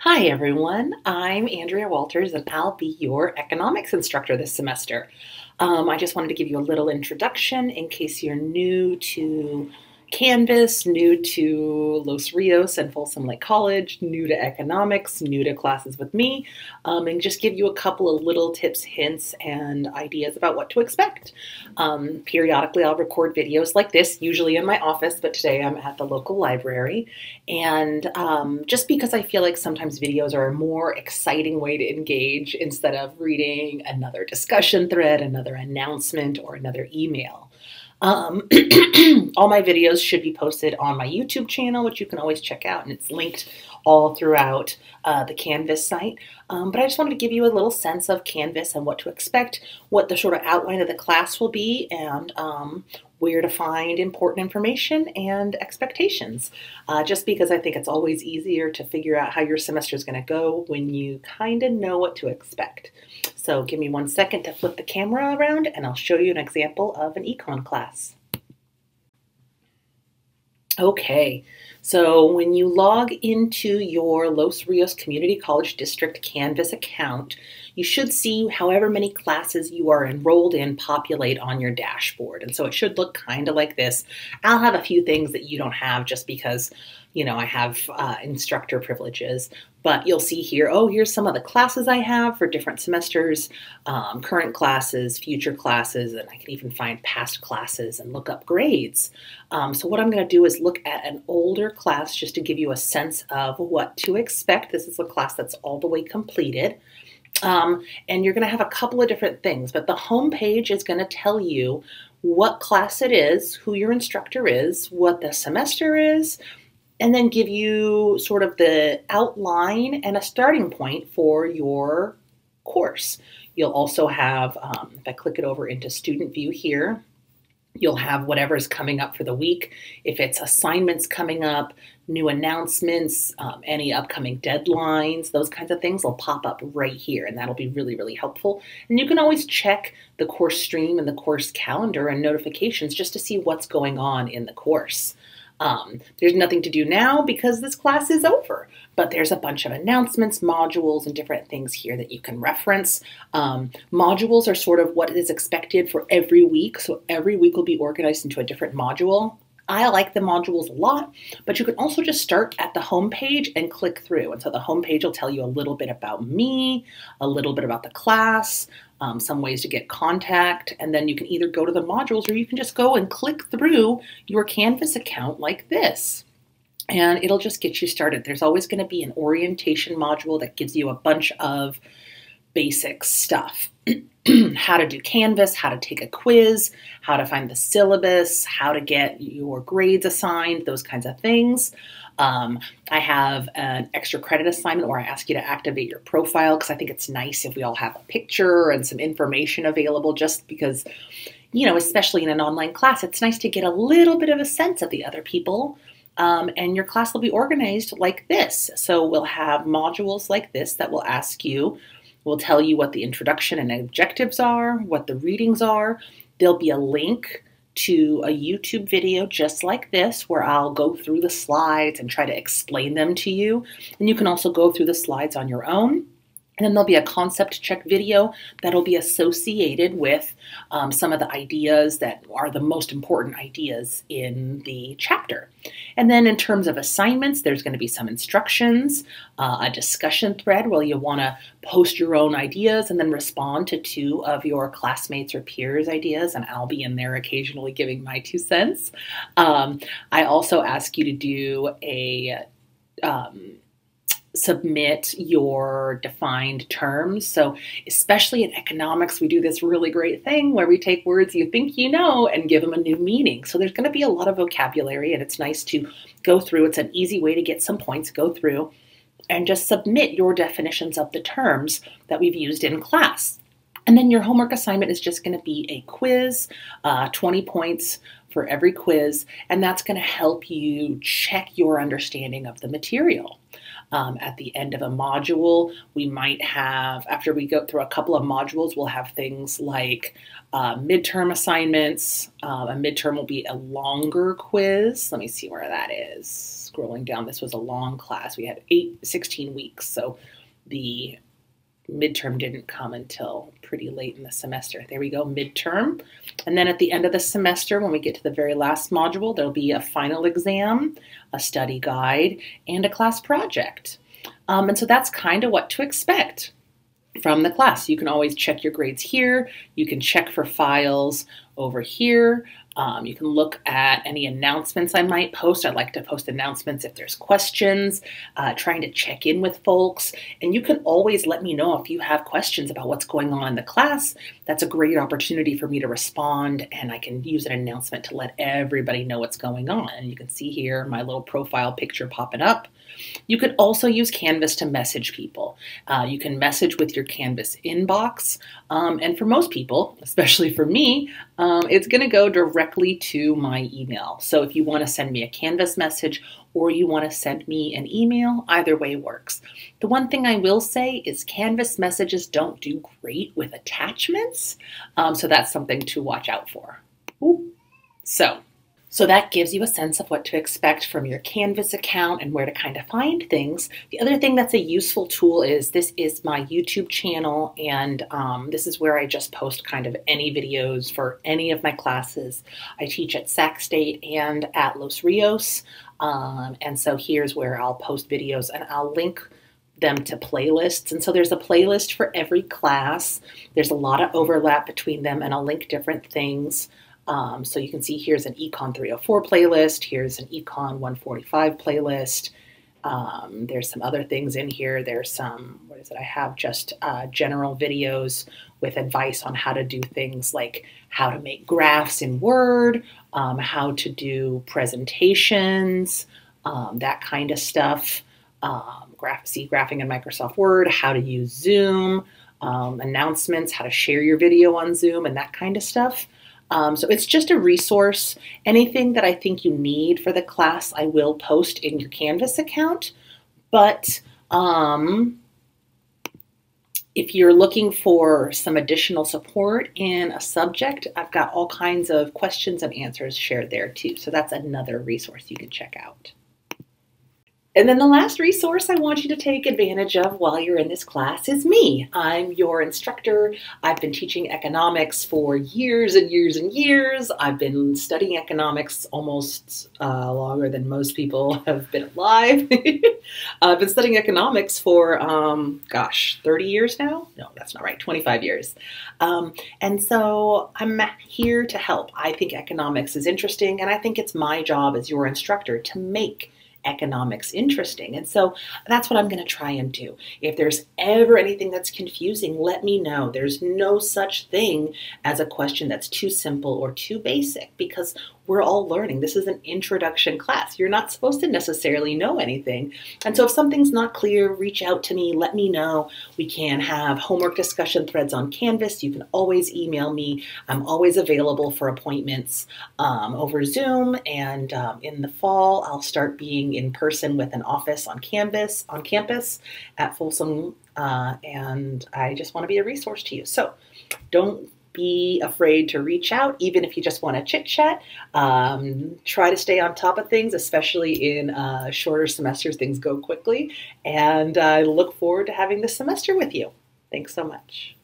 Hi everyone, I'm Andrea Walters and I'll be your economics instructor this semester. I just wanted to give you a little introduction in case you're new to Canvas, new to Los Rios and Folsom Lake College, new to economics, new to classes with me, and just give you a couple of little tips, hints, and ideas about what to expect. Periodically I'll record videos like this, usually in my office, but today I'm at the local library. And just because I feel like sometimes videos are a more exciting way to engage instead of reading another discussion thread, another announcement, or another email. All my videos should be posted on my YouTube channel, which you can always check out, and it's linked all throughout the Canvas site. But I just wanted to give you a little sense of Canvas and what to expect, what the sort of outline of the class will be, and where to find important information and expectations. Just because I think it's always easier to figure out how your semester is going to go when you kind of know what to expect. So give me 1 second to flip the camera around and I'll show you an example of an econ class. Okay, so when you log into your Los Rios Community College District Canvas account, you should see however many classes you are enrolled in populate on your dashboard. And so it should look kind of like this. I'll have a few things that you don't have just because, you know, I have instructor privileges. But you'll see here, oh, here's some of the classes I have for different semesters, current classes, future classes, and I can even find past classes and look up grades. So what I'm going to do is look at an older class just to give you a sense of what to expect. This is a class that's all the way completed. And you're going to have a couple of different things, but the home page is going to tell you what class it is, who your instructor is, what the semester is, and then give you sort of the outline and a starting point for your course. You'll also have, if I click it over into student view here, you'll have whatever's coming up for the week. If it's assignments coming up, new announcements, any upcoming deadlines, those kinds of things will pop up right here, and that'll be really, really helpful. And you can always check the course stream and the course calendar and notifications just to see what's going on in the course. There's nothing to do now because this class is over, but there's a bunch of announcements, modules, and different things here that you can reference. Modules are sort of what is expected for every week. So every week will be organized into a different module. I like the modules a lot, but you can also just start at the home page and click through. And so the home page will tell you a little bit about me, a little bit about the class, some ways to get contact, and then you can either go to the modules or you can just go and click through your Canvas account like this. And it'll just get you started. There's always going to be an orientation module that gives you a bunch of basic stuff. How to do Canvas, how to take a quiz, how to find the syllabus, how to get your grades assigned, those kinds of things. I have an extra credit assignment where I ask you to activate your profile because I think it's nice if we all have a picture and some information available just because, you know, especially in an online class, it's nice to get a little bit of a sense of the other people. And your class will be organized like this. So we'll have modules like this that will ask you, will tell you what the introduction and objectives are, what the readings are. There'll be a link to a YouTube video just like this where I'll go through the slides and try to explain them to you. And you can also go through the slides on your own. And then there'll be a concept check video that'll be associated with some of the ideas that are the most important ideas in the chapter. And then in terms of assignments, there's going to be some instructions, a discussion thread where you want to post your own ideas and then respond to 2 of your classmates or peers' ideas, and I'll be in there occasionally giving my 2 cents. I also ask you to do a submit your defined terms. So especially in economics, we do this really great thing where we take words you think you know and give them a new meaning. So there's going to be a lot of vocabulary and it's nice to go through. It's an easy way to get some points, go through and just submit your definitions of the terms that we've used in class. And then your homework assignment is just going to be a quiz, 20 points for every quiz, and that's going to help you check your understanding of the material. At the end of a module, we might have, after we go through a couple of modules, we'll have things like midterm assignments. A midterm will be a longer quiz. Let me see where that is. Scrolling down, this was a long class. We had 16 weeks, so the midterm didn't come until pretty late in the semester. There we go, midterm. And then at the end of the semester, when we get to the very last module, there'll be a final exam, a study guide, and a class project. And so that's kind of what to expect from the class. You can always check your grades here. You can check for files over here. You can look at any announcements I might post. I'd like to post announcements if there's questions, trying to check in with folks. And you can always let me know if you have questions about what's going on in the class. That's a great opportunity for me to respond, and I can use an announcement to let everybody know what's going on. And you can see here my little profile picture popping up. You could also use Canvas to message people. You can message with your Canvas inbox. And for most people, especially for me, it's going to go directly to my email. So if you want to send me a Canvas message or you want to send me an email, either way works. The one thing I will say is Canvas messages don't do great with attachments. So that's something to watch out for. Ooh. So that gives you a sense of what to expect from your Canvas account and where to kind of find things. The other thing that's a useful tool is this is my YouTube channel, and this is where I just post kind of any videos for any of my classes. I teach at Sac State and at Los Rios, and so here's where I'll post videos, and I'll link them to playlists. And so there's a playlist for every class. There's a lot of overlap between them, and I'll link different things. So you can see here's an Econ 304 playlist, here's an Econ 145 playlist. There's some other things in here. There's some, what is it? I have just general videos with advice on how to do things like how to make graphs in Word, how to do presentations, that kind of stuff. Graphing in Microsoft Word, how to use Zoom, announcements, how to share your video on Zoom, and that kind of stuff. So it's just a resource. Anything that I think you need for the class, I will post in your Canvas account. But if you're looking for some additional support in a subject, I've got all kinds of questions and answers shared there too. So that's another resource you can check out. And then the last resource I want you to take advantage of while you're in this class is me. I'm your instructor. I've been teaching economics for years and years and years. I've been studying economics almost longer than most people have been alive. I've been studying economics for, 30 years now? No, that's not right, 25 years. And so I'm here to help. I think economics is interesting, and I think it's my job as your instructor to make economics interesting. And so that's what I'm going to try and do. If there's ever anything that's confusing, let me know. There's no such thing as a question that's too simple or too basic, because we're all learning. This is an introduction class. You're not supposed to necessarily know anything. And so if something's not clear, reach out to me, let me know. We can have homework discussion threads on Canvas. You can always email me. I'm always available for appointments over Zoom. And in the fall, I'll start being in person with an office on campus at Folsom. And I just want to be a resource to you. So don't be afraid to reach out, even if you just want to chit chat. Try to stay on top of things, especially in shorter semesters. Things go quickly, and I look forward to having this semester with you. Thanks so much.